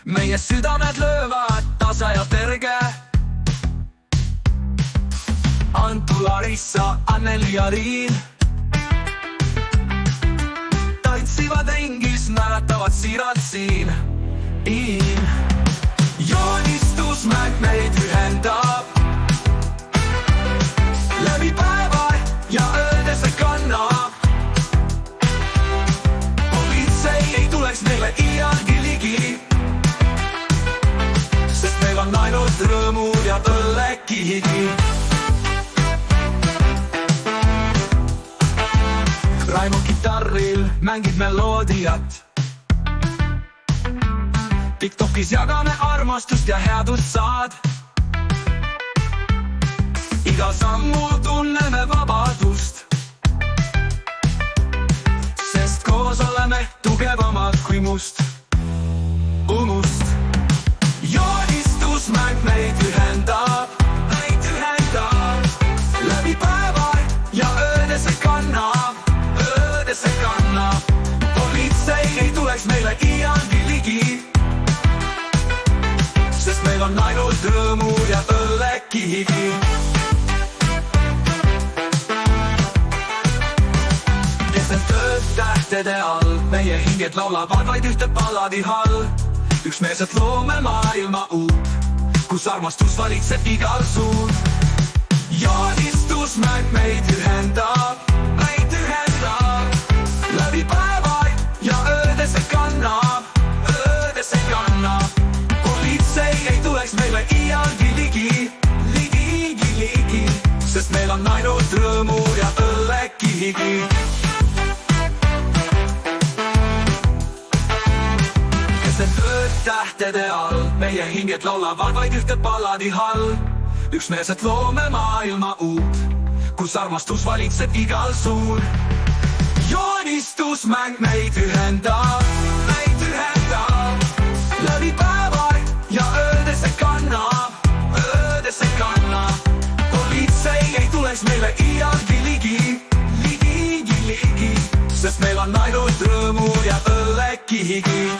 meie südamed löövad tasa ja terge. Antu, Larissa, Anneli ja Riin tantsivad ringis, naeratavad siiralt siin. Joonistusmäng meid ühendab läbi päeva ja ööde see kannab. Politsei ei tuleks meile iialgi ligi, sest meil on ainult rõõmud ja õllekihigi. Raimo kitarril mängib meloodiat, TikTokis jagame armastust ja headust saad. Igal sammul tunneme vabadust, sest koos oleme tugevamad kui must unust. Joonistusmäng meid ühendab läbi päeva ja ööde see kannab. Politsei ei tuleks meile iialgi ligi, sest meil on ainult rõõmu ja õllekihigi. Keset ööd tähtede all meie hinged laulavad vaid ühte balladi hall. Üksmeelselt loome maailma uut, kus armastus valitseb igal suund. Joonistusmäng meid ühendab läbi päeva ja ööde see kannab. Politsei ei tuleks meile iialgi ligi, sest meil on ainult rõõmu ja õllekihigi. Keset ööd tähtede all meie hinged laulavad vaid ühte balladi hall. Üksmeelselt loome maailma uut, kus armastus valitseb igal suul. Joonistusmäng meid ühendab läbi päeva ja ööde see kannab. Politsei ei tuleks meile iialgi ligi, sest meil on ainult rõõmu ja õllekihigi.